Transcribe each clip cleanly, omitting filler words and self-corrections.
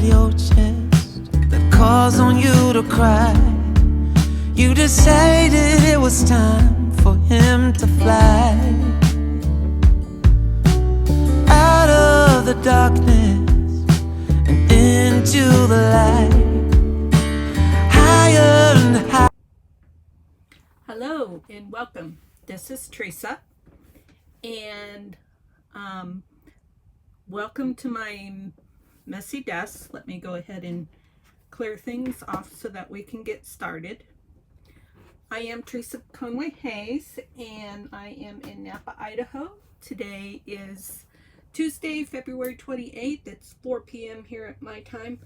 inside your chest that calls on you to cry. You decided it was time for him to fly out of the darkness and into the light, higher and higher. Hello and welcome. This is Teresa, and welcome to my messy desk. Let me go ahead and clear things off so that we can get started. I am Teresa Conway-Hayes, and I am in Napa, Idaho. Today is Tuesday, February 28th. It's 4 p.m. here at my time.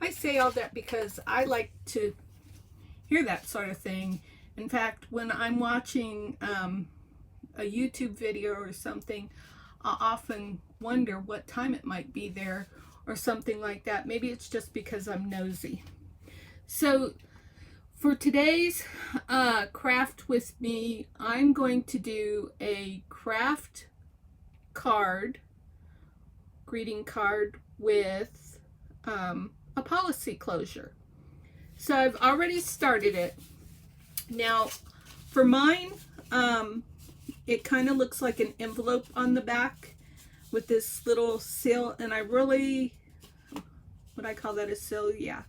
I say all that because I like to hear that sort of thing. In fact, when I'm watching a YouTube video or something, I often wonder what time it might be there or something like that. Maybe it's just because I'm nosy. So for today's craft with me, I'm going to do a craft card, greeting card with a policy closure. So I've already started it. Now for mine, it kind of looks like an envelope on the back with this little seal, and I really, would I call that a seal? Yeah.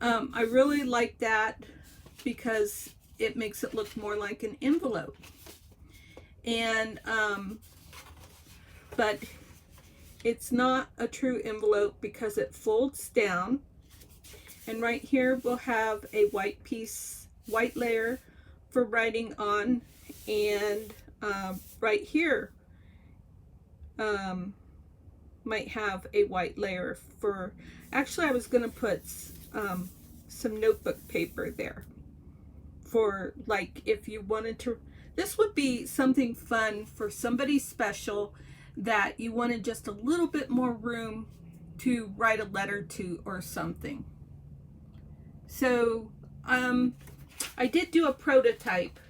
I really like that because it makes it look more like an envelope. And, but it's not a true envelope because it folds down. And right here we'll have a white layer for writing on, and right here might have a white layer for, actually I was going to put some notebook paper there for, like, if you wanted to, this would be something fun for somebody special that you wanted just a little bit more room to write a letter to or something. So I did do a prototype,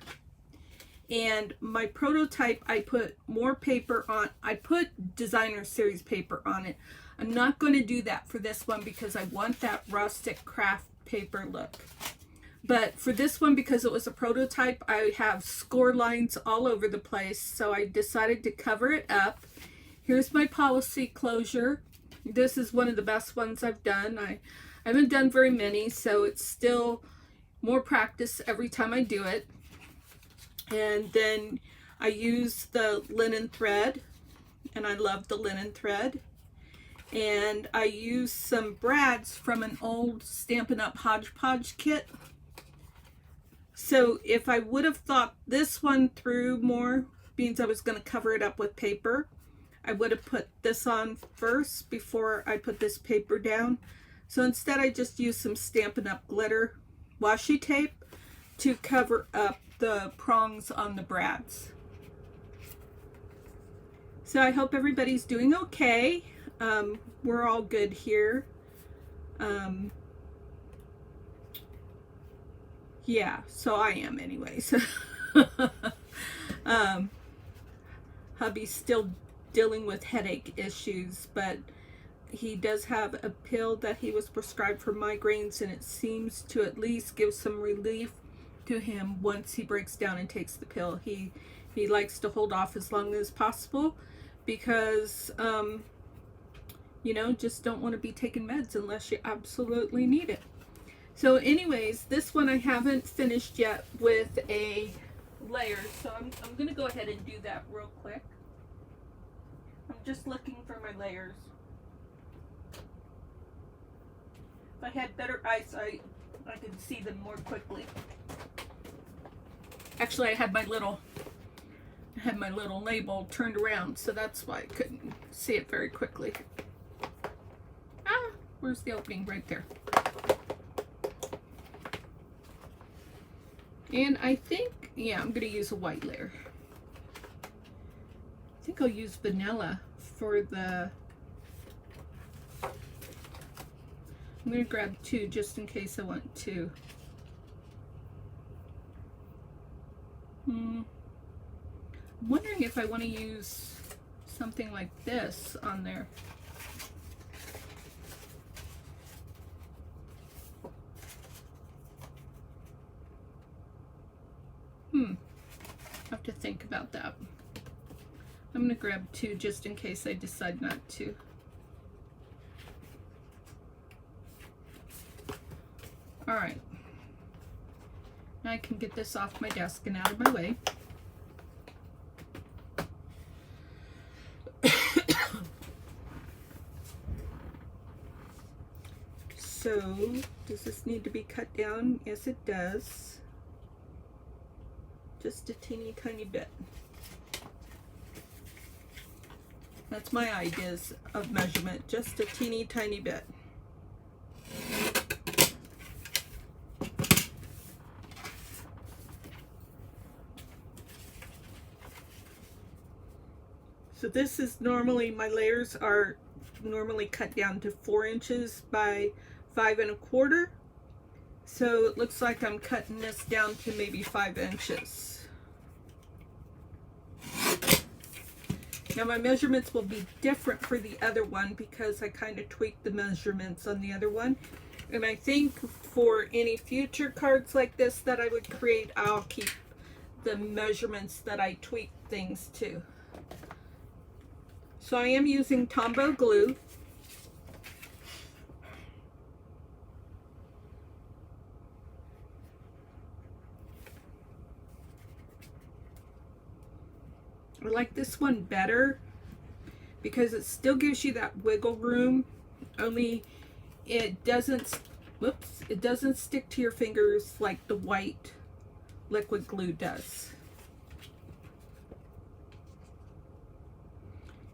and my prototype, I put more paper on. I put designer series paper on it. I'm not going to do that for this one because I want that rustic craft paper look. But for this one, because it was a prototype, I have score lines all over the place, so I decided to cover it up. Here's my policy closure. This is one of the best ones I've done. I haven't done very many, so it's still more practice every time I do it. And then I use the linen thread, and I love the linen thread. And I use some brads from an old Stampin' Up hodgepodge kit. So if I would have thought this one through more, means I was going to cover it up with paper, I would have put this on first before I put this paper down. So instead I just used some Stampin' Up glitter washi tape to cover up the prongs on the brads. So I hope everybody's doing okay. We're all good here. Yeah, so I am anyways. Hubby's still dealing with headache issues, but he does have a pill that he was prescribed for migraines, and it seems to at least give some relief to him once he breaks down and takes the pill. He likes to hold off as long as possible because you know, just don't want to be taking meds unless you absolutely need it. So anyways, this one I haven't finished yet with a layer, so I'm gonna go ahead and do that real quick. I'm just looking for my layers. If I had better eyesight, I could see them more quickly. Actually, I had my little label turned around, so that's why I couldn't see it very quickly. Ah, where's the opening? Right there. And I think, yeah, I'm gonna use a white layer. I think I'll use vanilla for the, I'm going to grab two just in case I want two. I'm wondering if I want to use something like this on there. about that. I'm going to grab 2 just in case I decide not to. Alright. Now I can get this off my desk and out of my way. So, does this need to be cut down? Yes, it does. Just a teeny tiny bit. That's my ideas of measurement, just a teeny tiny bit. So this is normally, my layers are normally cut down to 4 inches by 5 1/4. So it looks like I'm cutting this down to maybe 5 inches. Now my measurements will be different for the other one because I kind of tweaked the measurements on the other one. And I think for any future cards like this that I would create, I'll keep the measurements that I tweak things to. So I am using Tombow glue. I like this one better because it still gives you that wiggle room, only it doesn't, whoops, it doesn't stick to your fingers like the white liquid glue does.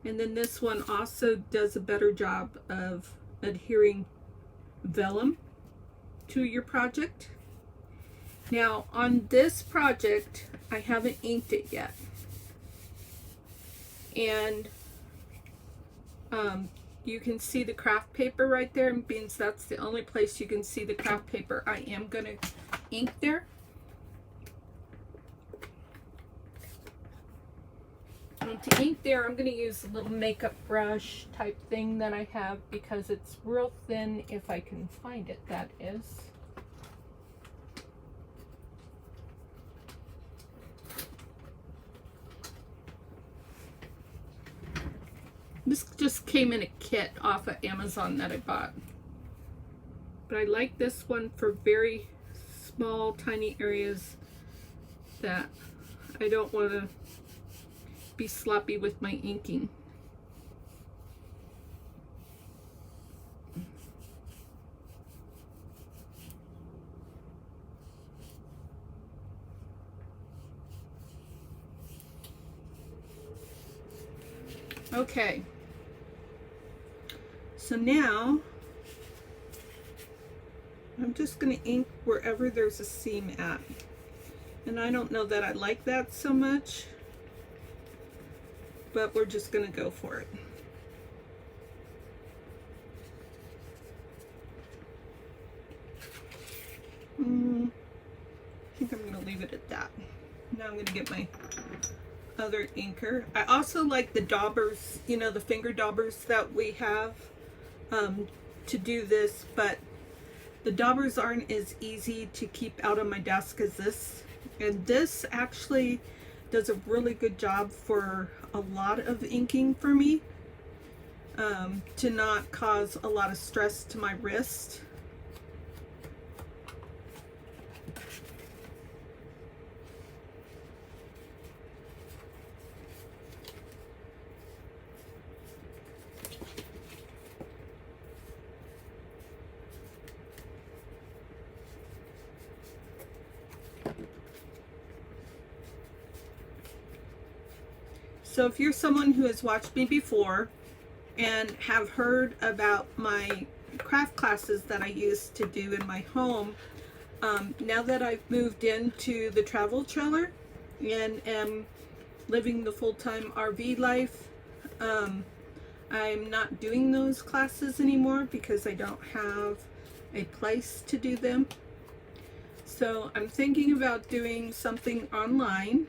And then this one also does a better job of adhering vellum to your project. Now on this project, I haven't inked it yet. And you can see the craft paper right there, and means that's the only place you can see the craft paper. I am going to ink there. And to ink there, I'm going to use a little makeup brush type thing that I have because it's real thin, if I can find it, that is. This just came in a kit off of Amazon that I bought. But I like this one for very small, tiny areas that I don't want to be sloppy with my inking. Okay. So now, I'm just going to ink wherever there's a seam at. And I don't know that I like that so much, but we're just going to go for it. I think I'm going to leave it at that. Now I'm going to get my other inker. I also like the daubers, you know, the finger daubers that we have to do this, but the daubers aren't as easy to keep out on my desk as this. And this actually does a really good job for a lot of inking for me, to not cause a lot of stress to my wrist. So if you're someone who has watched me before and have heard about my craft classes that I used to do in my home, now that I've moved into the travel trailer and am living the full-time RV life, I'm not doing those classes anymore because I don't have a place to do them. So I'm thinking about doing something online.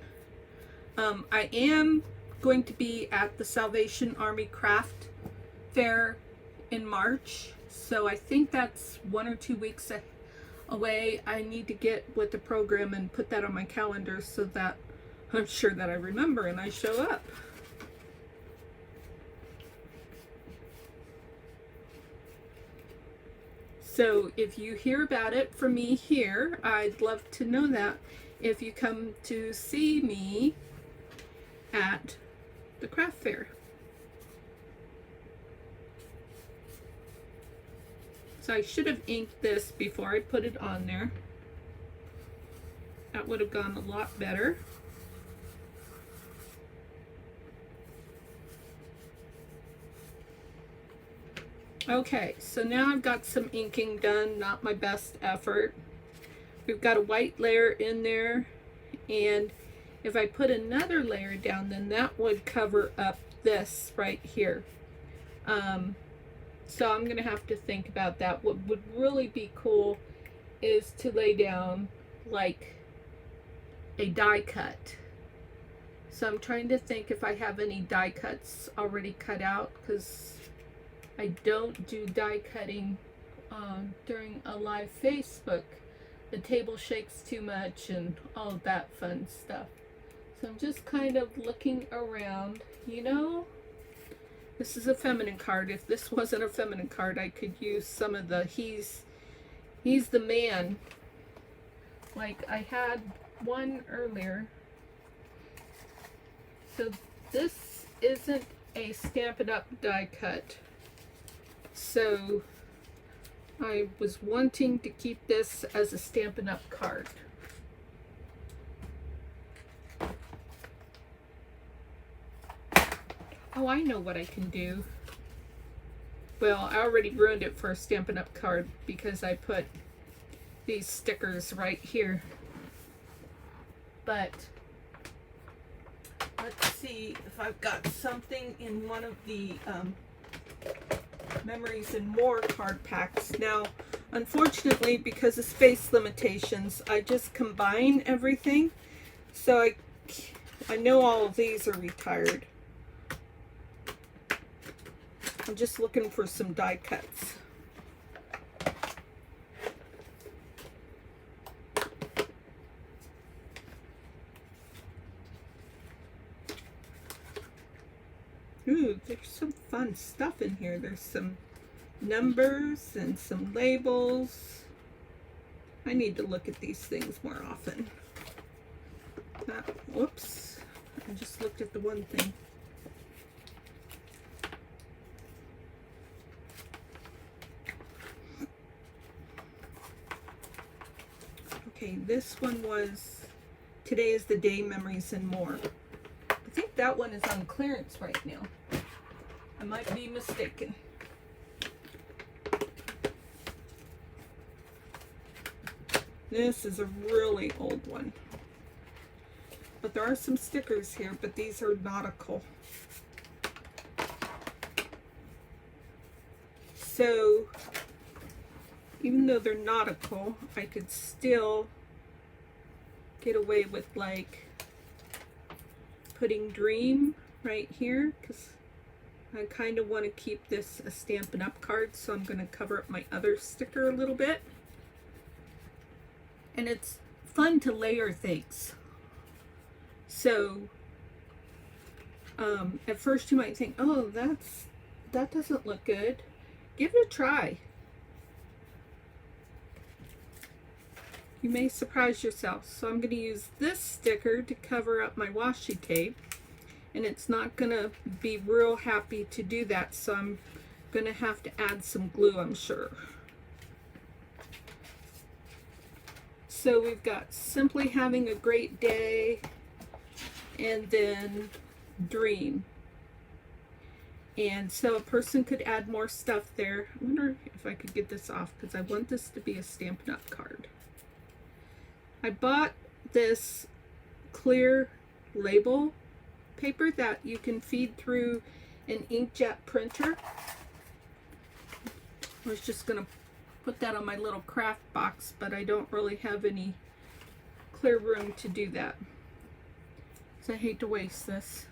I am going to be at the Salvation Army Craft Fair in March, so I think that's 1 or 2 weeks away. I need to get with the program and put that on my calendar so that I'm sure that I remember and I show up. So if you hear about it from me here, I'd love to know that if you come to see me at the craft fair. So I should have inked this before I put it on there. That would have gone a lot better. Okay, so now I've got some inking done, not my best effort. We've got a white layer in there, and if I put another layer down, then that would cover up this right here. So I'm gonna have to think about that. What would really be cool is to lay down like a die cut. So I'm trying to think if I have any die cuts already cut out, because I don't do die cutting during a live Facebook. The table shakes too much and all of that fun stuff. So I'm just kind of looking around. You know, this is a feminine card. If this wasn't a feminine card, I could use some of the he's the man. Like I had one earlier. So this isn't a Stampin' Up die cut. So I was wanting to keep this as a Stampin' Up card. Oh, I know what I can do. Well, I already ruined it for a Stampin' Up card because I put these stickers right here. But let's see if I've got something in one of the Memories and More card packs. Now, unfortunately, because of space limitations, I just combine everything. So I know all of these are retired. I'm just looking for some die cuts. Ooh, there's some fun stuff in here. There's some numbers and some labels. I need to look at these things more often. Whoops. I just looked at the one thing. Okay, this one was Today is the Day, Memories and More. I think that one is on clearance right now. I might be mistaken. This is a really old one. But there are some stickers here, but these are nautical. So, even though they're nautical, I could still get away with like putting Dream right here, because I kind of want to keep this a Stampin' Up card, so I'm going to cover up my other sticker a little bit. And it's fun to layer things. So at first you might think, oh, that doesn't look good. Give it a try. You may surprise yourself. So I'm going to use this sticker to cover up my washi tape, and it's not going to be real happy to do that, so I'm going to have to add some glue, I'm sure. So we've got Simply Having a Great Day, and then Dream. And so a person could add more stuff there. I wonder if I could get this off, because I want this to be a Stampin' Up card. I bought this clear label paper that you can feed through an inkjet printer. I was just going to put that on my little craft box, but I don't really have any clear room to do that. So I hate to waste this.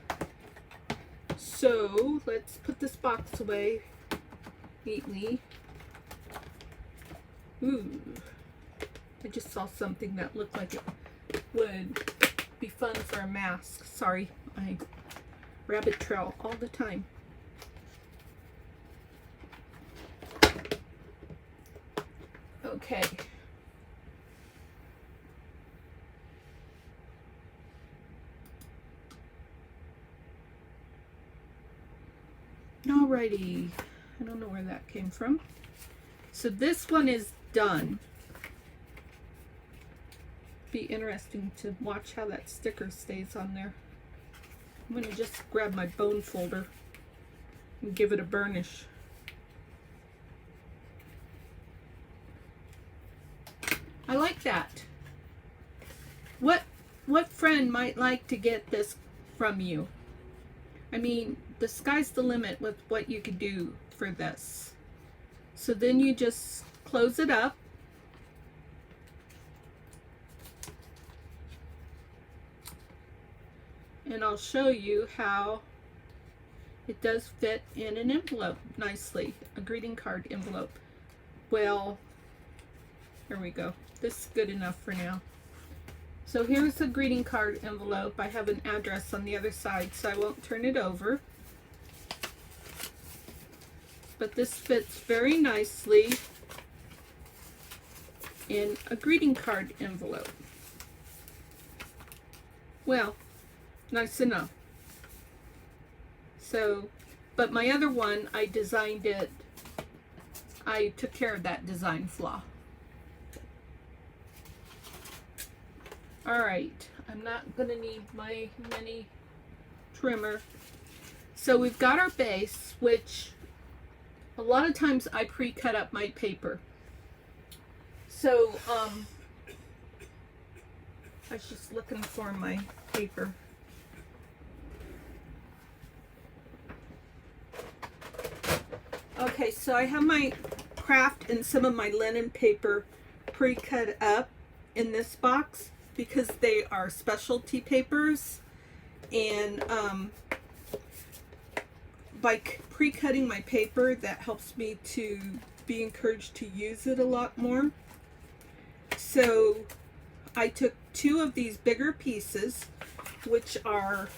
So let's put this box away neatly. Ooh, I just saw something that looked like it would be fun for a mask. Sorry, I rabbit trail all the time. Okay. Alrighty. I don't know where that came from. So this one is done. Be interesting to watch how that sticker stays on there. I'm going to just grab my bone folder and give it a burnish. I like that. What friend might like to get this from you? I mean, the sky's the limit with what you could do for this. So then you just close it up. And I'll show you how it does fit in an envelope nicely, a greeting card envelope. Well, here we go. This is good enough for now. So here's the greeting card envelope. I have an address on the other side, so I won't turn it over. But this fits very nicely in a greeting card envelope. Well, nice enough. So, but my other one, I designed it. I took care of that design flaw. Alright, I'm not going to need my mini trimmer. So we've got our base, which a lot of times I pre-cut up my paper. So, I was just looking for my paper. Okay, so I have my Kraft and some of my linen paper pre-cut up in this box because they are specialty papers, and by pre-cutting my paper, that helps me to be encouraged to use it a lot more. So I took 2 of these bigger pieces, which are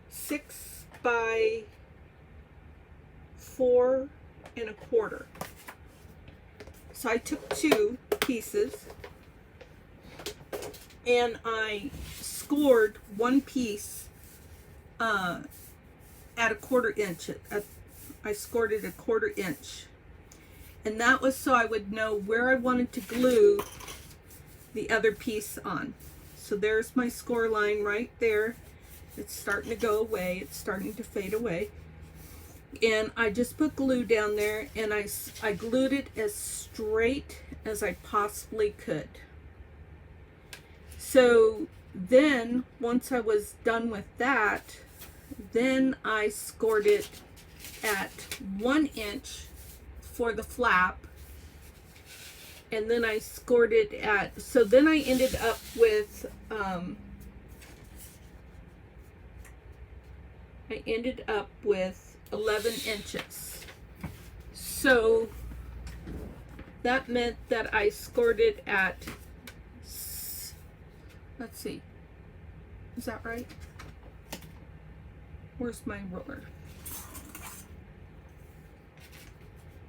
6 by 4 1/4. So I took 2 pieces and I scored one piece at 1/4 inch. I scored it 1/4 inch. And that was so I would know where I wanted to glue the other piece on. So there's my score line right there. It's starting to go away. It's starting to fade away. And I just put glue down there, and I glued it as straight as I possibly could. So then, once I was done with that, then I scored it at 1 inch for the flap. And then I scored it at, so then I ended up with, I ended up with 11 inches. So that meant that I scored it at, let's see, is that right? Where's my ruler?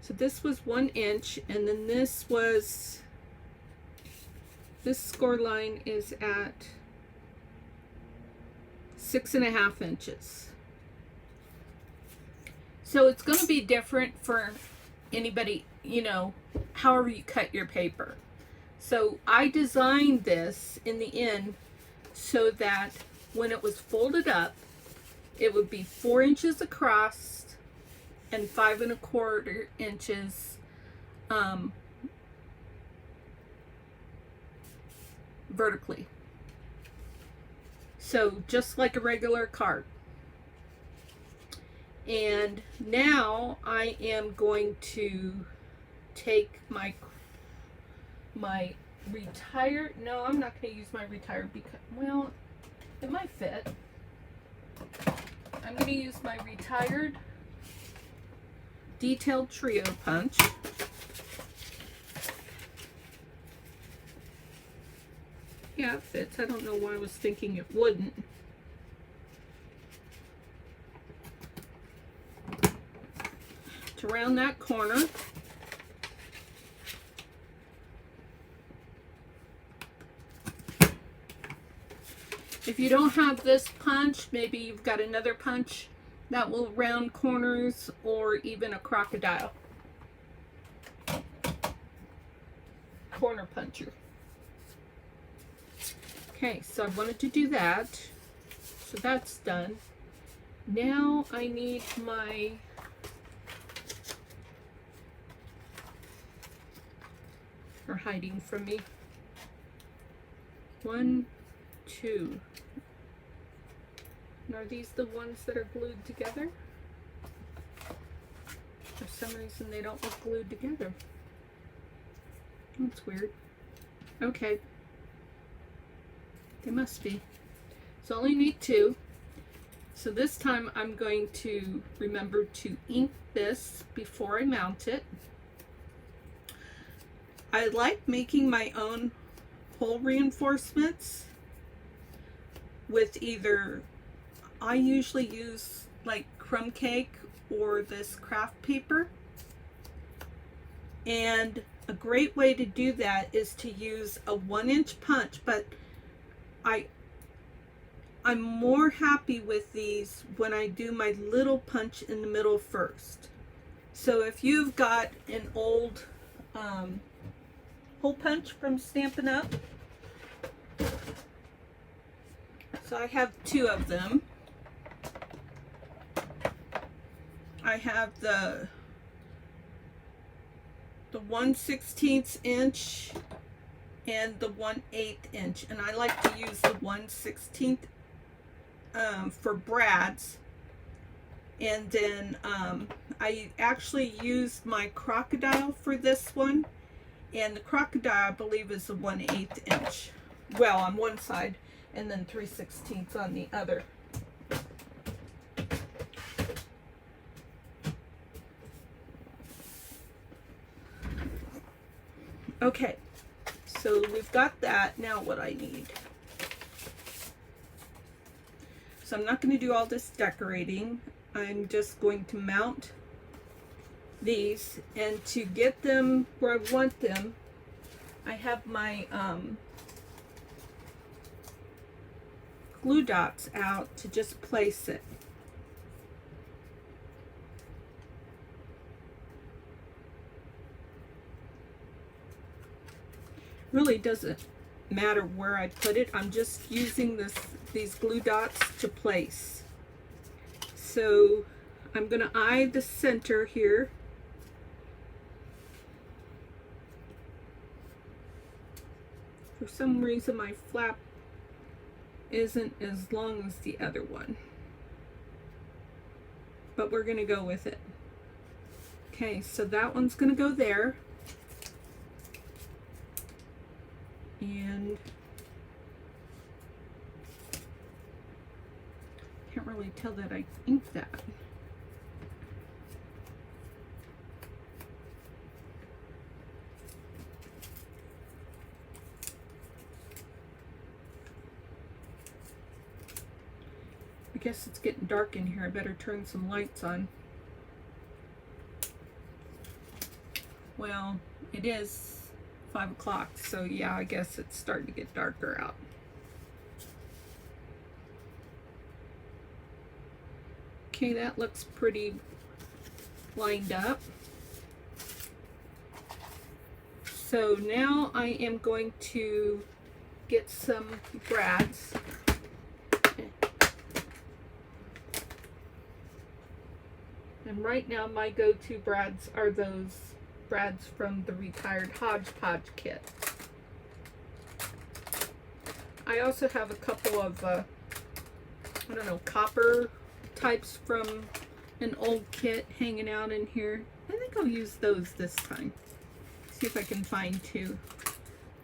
So this was 1 inch, and then this was, this score line is at 6.5 inches. So it's going to be different for anybody, you know, however you cut your paper. So I designed this in the end so that when it was folded up, it would be 4 inches across and 5 1/4 inches vertically. So just like a regular card. And now I am going to take my retired, no, I'm not going to use my retired because, well, it might fit. I'm going to use my retired detailed trio punch. Yeah, it fits. I don't know why I was thinking it wouldn't. To round that corner, if you don't have this punch, maybe you've got another punch that will round corners, or even a crocodile corner puncher. Okay, so I wanted to do that. So that's done. Now I need my are hiding from me. 1, 2. And are these the ones that are glued together? For some reason they don't look glued together. That's weird. Okay. They must be. So I only need 2. So this time I'm going to remember to ink this before I mount it. I like making my own hole reinforcements with either, I usually use like crumb cake or this Kraft paper. And a great way to do that is to use a 1-inch punch, but I'm more happy with these when I do my little punch in the middle first. So if you've got an old hole punch from Stampin' Up, so I have 2 of them. I have the 1/16 inch and the 1/8 inch, and I like to use the 1/16 for brads. And then I actually used my crocodile for this one, and the crocodile I believe is the 1/8 inch. Well, on one side, and then 3/16 on the other. Okay, so we've got that. Now what I need. So I'm not going to do all this decorating. I'm just going to mount these, and to get them where I want them, I have my glue dots out to just place it. Really doesn't matter where I put it. I'm just using these glue dots to place. So I'm going to eye the center here. For some reason my flap isn't as long as the other one, but we're going to go with it. Okay, so that one's going to go there. And can't really tell that I inked that. I guess it's getting dark in here. I better turn some lights on. Well, it is 5 o'clock, so yeah, I guess it's starting to get darker out. Okay, that looks pretty lined up. So now I am going to get some brads. And right now my go-to brads are those brads from the retired Hodgepodge kit. I also have a couple of, I don't know, copper types from an old kit hanging out in here. I think I'll use those this time. See if I can find 2.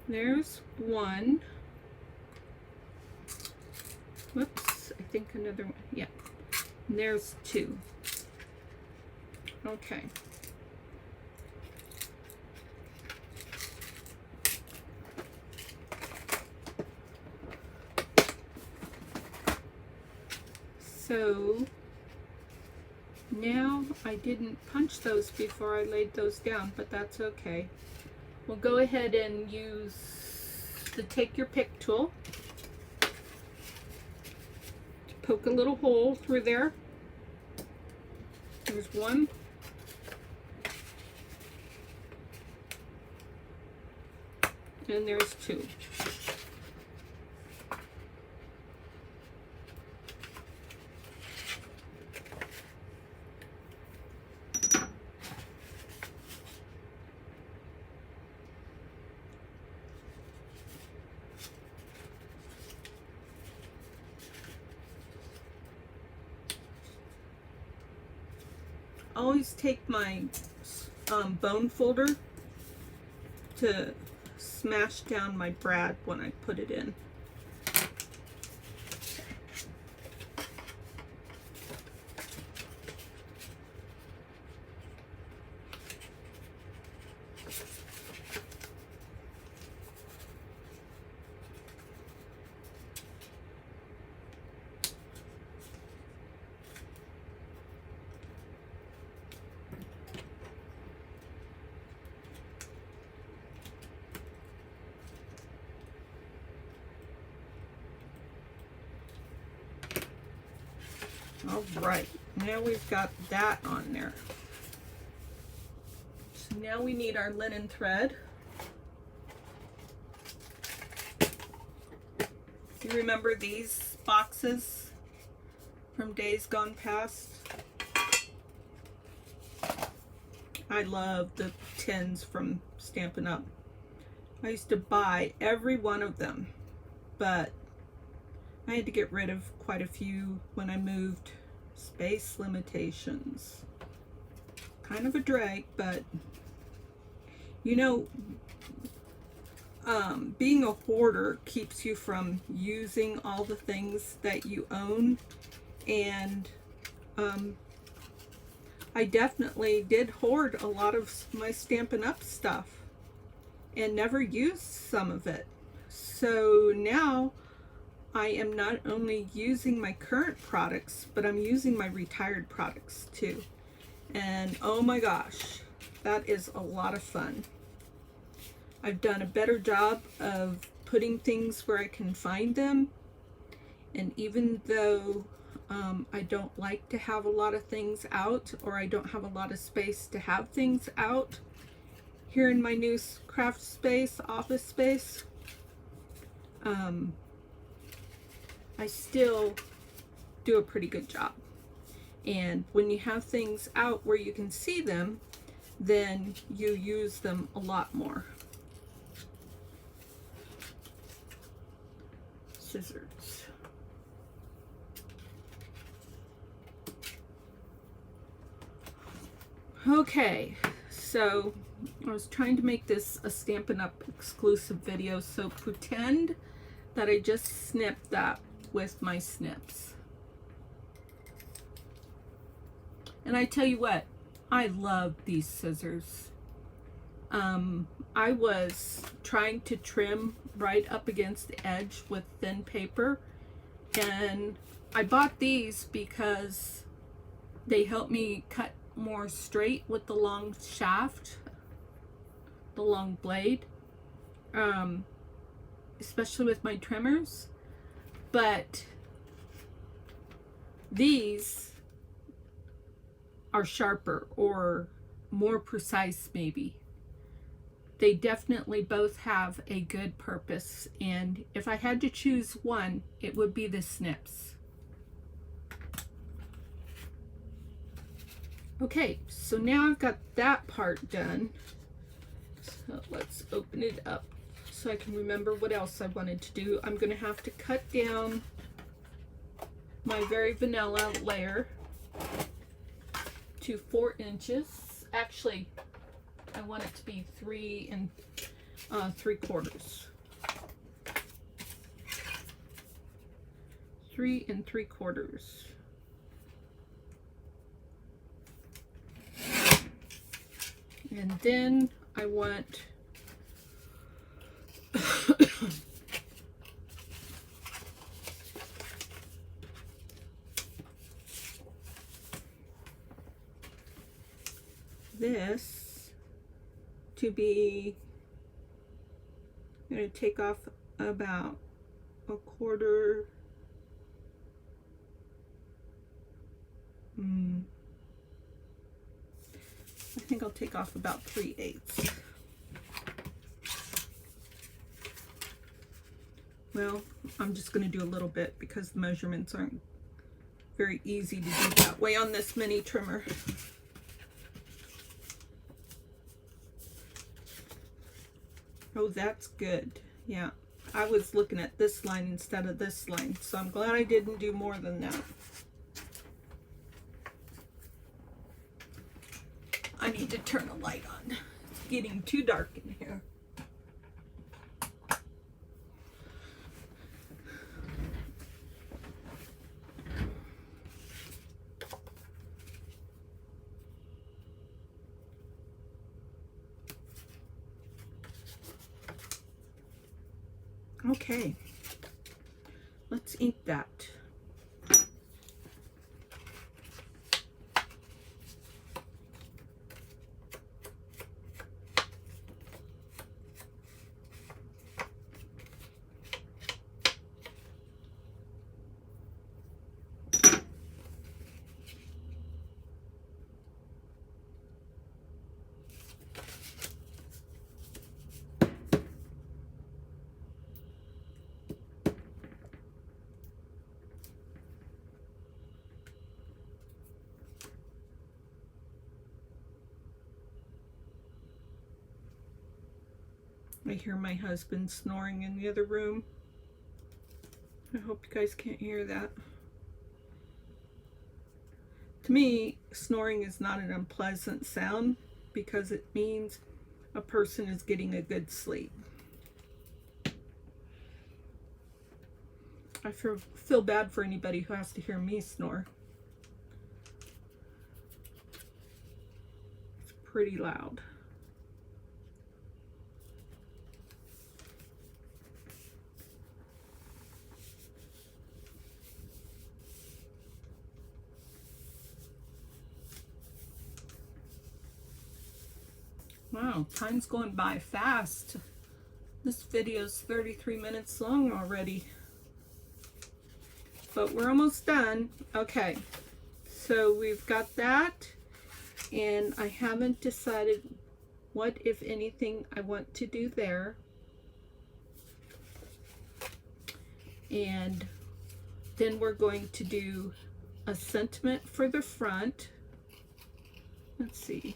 There's one. Whoops, I think another one. Yeah, and there's 2. Okay. So now I didn't punch those before I laid those down, but that's okay. We'll go ahead and use the take your pick tool to poke a little hole through there. There's one. And there's two. Always take my bone folder to smash down my brad when I put it in. All right, now we've got that on there. So now we need our linen thread. You remember these boxes from days gone past? I love the tins from Stampin' Up. I used to buy every one of them, but I had to get rid of quite a few when I moved. Space limitations. Kind of a drag, but you know, being a hoarder keeps you from using all the things that you own, and I definitely did hoard a lot of my Stampin' Up stuff and never used some of it. So now I am not only using my current products, but I'm using my retired products too. And oh my gosh, that is a lot of fun. I've done a better job of putting things where I can find them. And even though I don't like to have a lot of things out, or I don't have a lot of space to have things out, here in my new Kraft space, office space, I still do a pretty good job. And when you have things out where you can see them, then you use them a lot more. Scissors. Okay, so I was trying to make this a Stampin' Up exclusive video, so pretend that I just snipped that with my snips. And I tell you what, I love these scissors. I was trying to trim right up against the edge with thin paper, and I bought these because they help me cut more straight with the long shaft, the long blade, especially with my trimmers. But these are sharper or more precise maybe. They definitely both have a good purpose, and if I had to choose one, it would be the snips. Okay, so now I've got that part done. So let's open it up so I can remember what else I wanted to do. I'm going to have to cut down my very vanilla layer to 4 inches. Actually, I want it to be 3 3/4. 3 3/4. And then I want this to be, I'm going to take off about a quarter. I think I'll take off about 3/8. Well, I'm just going to do a little bit because the measurements aren't very easy to do that way on this mini trimmer. Oh, that's good. Yeah, I was looking at this line instead of this line, so I'm glad I didn't do more than that. I need to turn a light on. It's getting too dark in here. Okay, let's ink that. I hear my husband snoring in the other room. I hope you guys can't hear that. To me, snoring is not an unpleasant sound because it means a person is getting a good sleep. I feel bad for anybody who has to hear me snore. It's pretty loud. Wow, time's going by fast. This video's 33 minutes long already. But we're almost done. Okay, so we've got that, and I haven't decided what, if anything, I want to do there. And then we're going to do a sentiment for the front. Let's see.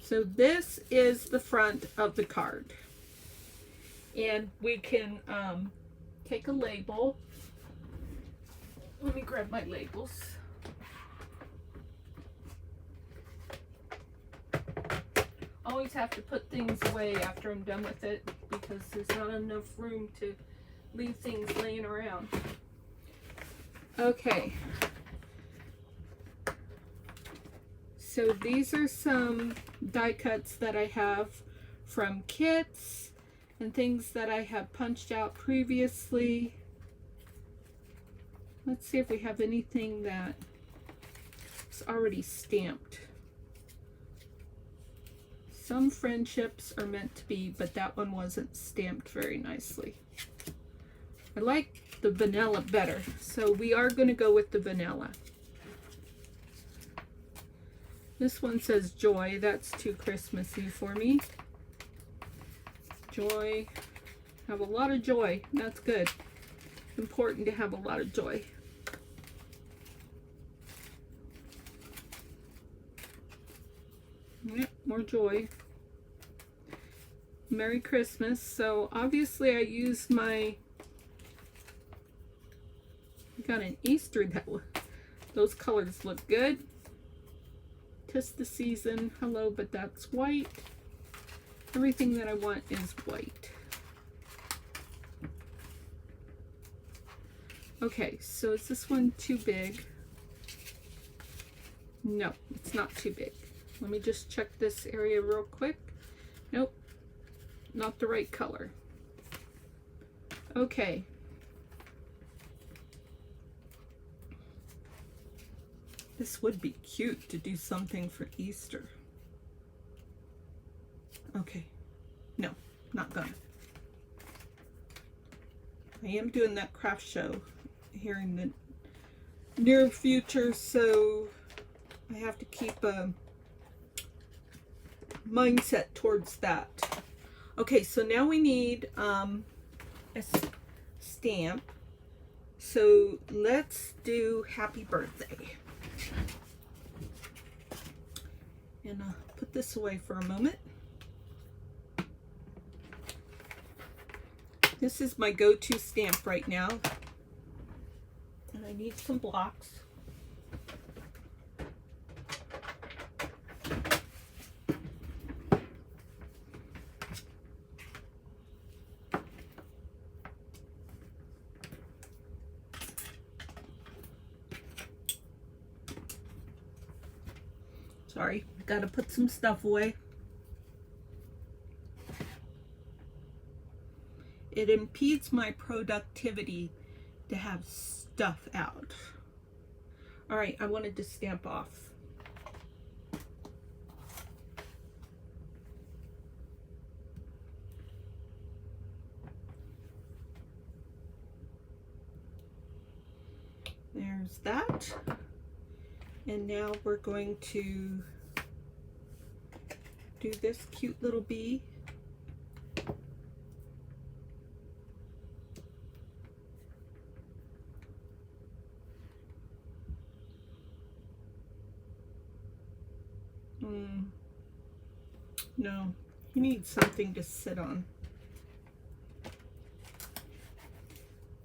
So this is the front of the card. And we can take a label. Let me grab my labels. Always have to put things away after I'm done with it because there's not enough room to leave things laying around. Okay. So these are some die cuts that I have from kits and things that I have punched out previously. Let's see if we have anything that is already stamped. Some friendships are meant to be, but that one wasn't stamped very nicely. I like the vanilla better, so we are going to go with the vanilla. This one says joy. That's too Christmassy for me. Joy. Have a lot of joy. That's good. Important to have a lot of joy. Yep, more joy. Merry Christmas. So obviously I used my, I got an Easter that those colors look good. 'Tis the season. Hello, but that's white. Everything that I want is white. Okay, so is this one too big? No, it's not too big. Let me just check this area real quick. Nope, not the right color. Okay. This would be cute to do something for Easter. Okay, no, not gonna. I am doing that craft show here in the near future, so I have to keep a mindset towards that. Okay, so now we need a stamp. So let's do happy birthday. And I'll put this away for a moment. This is my go-to stamp right now. And I need some blocks. Sorry, gotta put some stuff away. It impedes my productivity to have stuff out. All right, I wanted to stamp off. There's that. And now we're going to do this cute little bee. No, he needs something to sit on.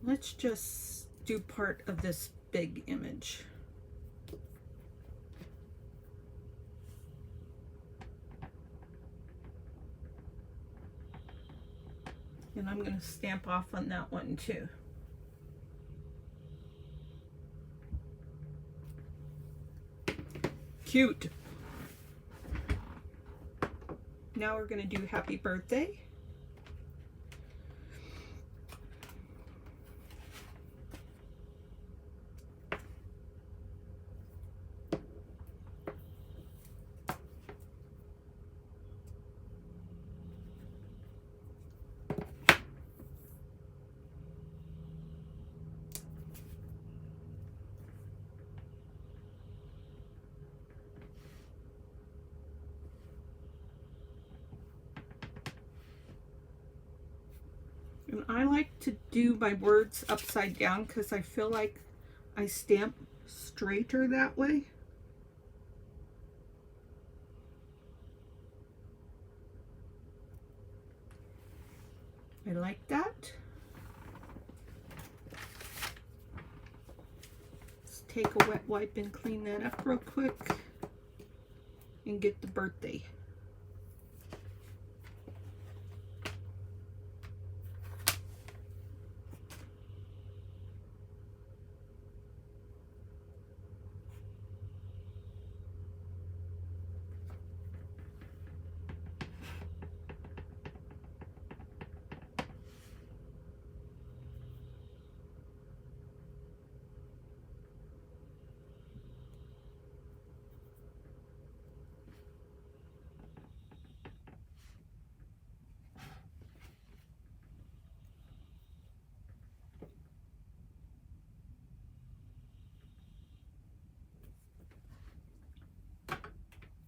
Let's just do part of this big image. And I'm going to stamp off on that one too. Cute. Now we're going to do happy birthday. And I like to do my words upside down because I feel like I stamp straighter that way. I like that. Let's take a wet wipe and clean that up real quick and get the birthday.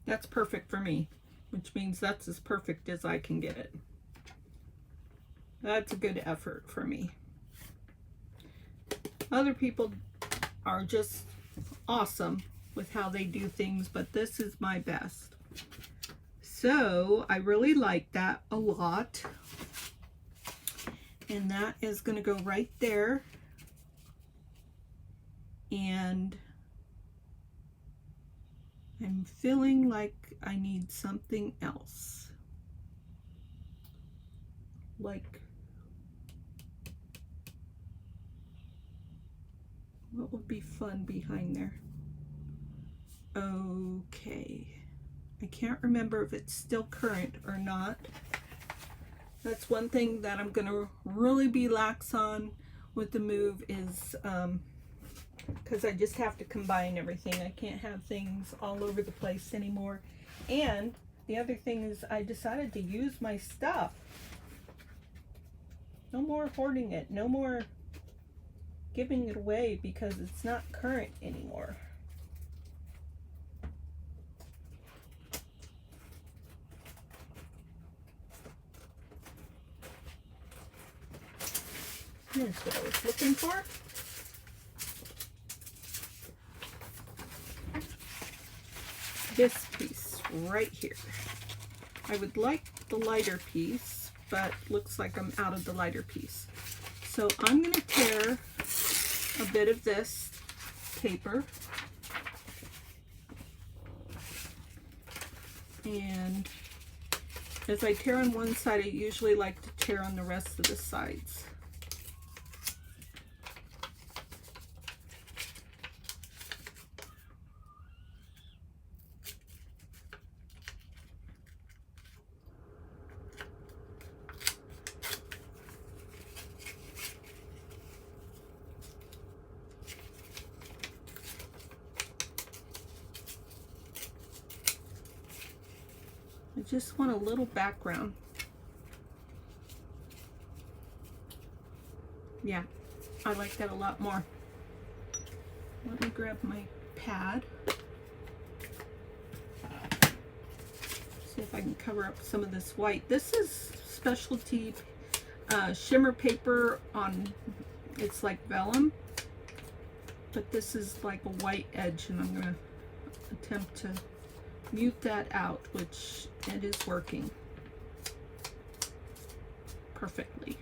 That's perfect for me, which means that's as perfect as I can get it. That's a good effort for me. Other people are just awesome with how they do things, but this is my best. So I really like that a lot. And that is going to go right there. And I'm feeling like I need something else. Like, what would be fun behind there? Okay. I can't remember if it's still current or not. That's one thing that I'm going to really be lax on with the move is because I just have to combine everything. I can't have things all over the place anymore. And the other thing is I decided to use my stuff. No more hoarding it. No more giving it away because it's not current anymore. Here's what I was looking for. This piece right here. I would like the lighter piece, but looks like I'm out of the lighter piece. So I'm going to tear a bit of this paper, and as I tear on one side, I usually like to tear on the rest of the sides. I just want a little background. Yeah, I like that a lot more. Let me grab my pad. See if I can cover up some of this white. This is specialty shimmer paper on, it's like vellum, but this is like a white edge, and I'm going to attempt to mute that out, which it is working perfectly.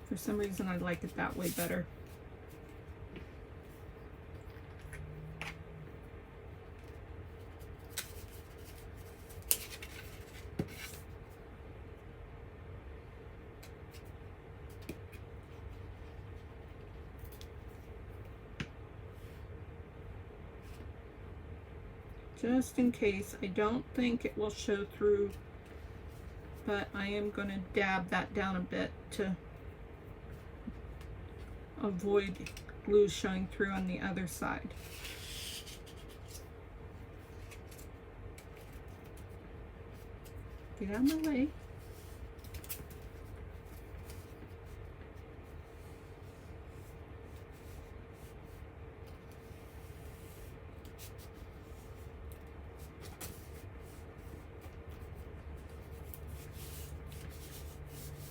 For some reason, I like it that way better. Just in case, I don't think it will show through, but I am going to dab that down a bit to avoid glue showing through on the other side. Get out of my way.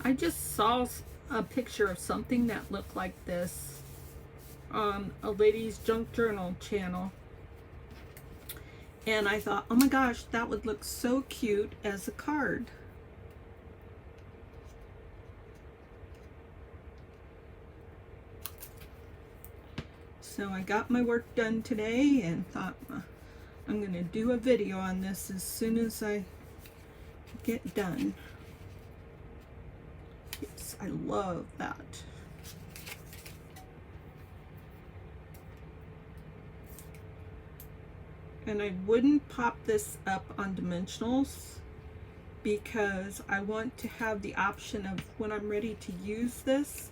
I just saw a picture of something that looked like this on a lady's junk journal channel, and I thought, oh my gosh, that would look so cute as a card. So I got my work done today and thought I'm going to do a video on this as soon as I get done. Yes, I love that. And I wouldn't pop this up on dimensionals because I want to have the option of, when I'm ready to use this,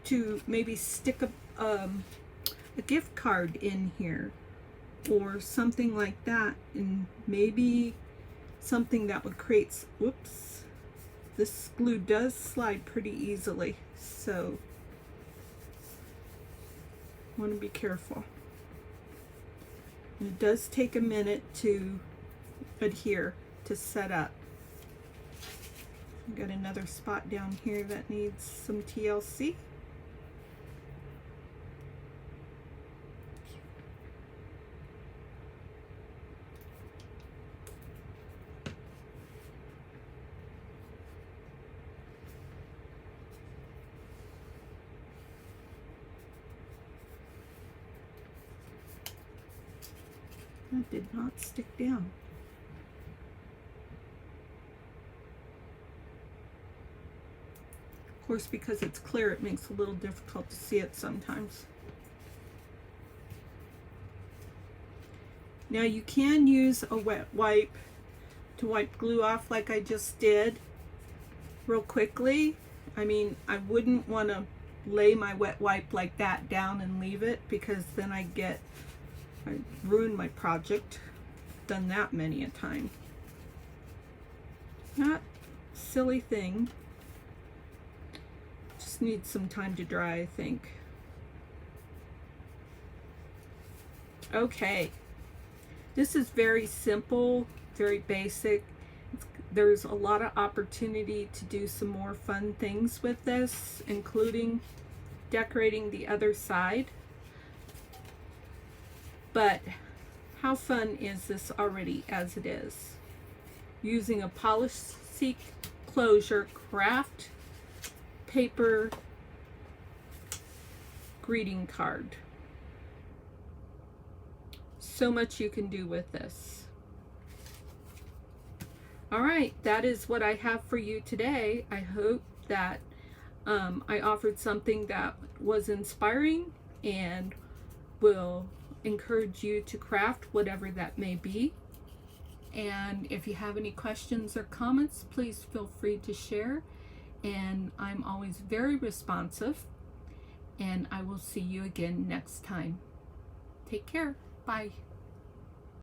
to maybe stick a gift card in here or something like that, and maybe something that would create, whoops, this glue does slide pretty easily, so I want to be careful. And it does take a minute to adhere, to set up. I've got another spot down here that needs some TLC. That did not stick down. Of course, because it's clear, it makes it a little difficult to see it sometimes. Now you can use a wet wipe to wipe glue off like I just did real quickly. I mean, I wouldn't want to lay my wet wipe like that down and leave it, because then I ruin my project. Done that many a time. Not a silly thing. Just needs some time to dry, I think. Okay. This is very simple, very basic. There's a lot of opportunity to do some more fun things with this, including decorating the other side. But how fun is this already as it is? Using a policy closure Kraft paper greeting card. So much you can do with this. All right, that is what I have for you today. I hope that I offered something that was inspiring and will encourage you to craft whatever that may be. And if you have any questions or comments, please feel free to share. And I'm always very responsive. And I will see you again next time. Take care. Bye.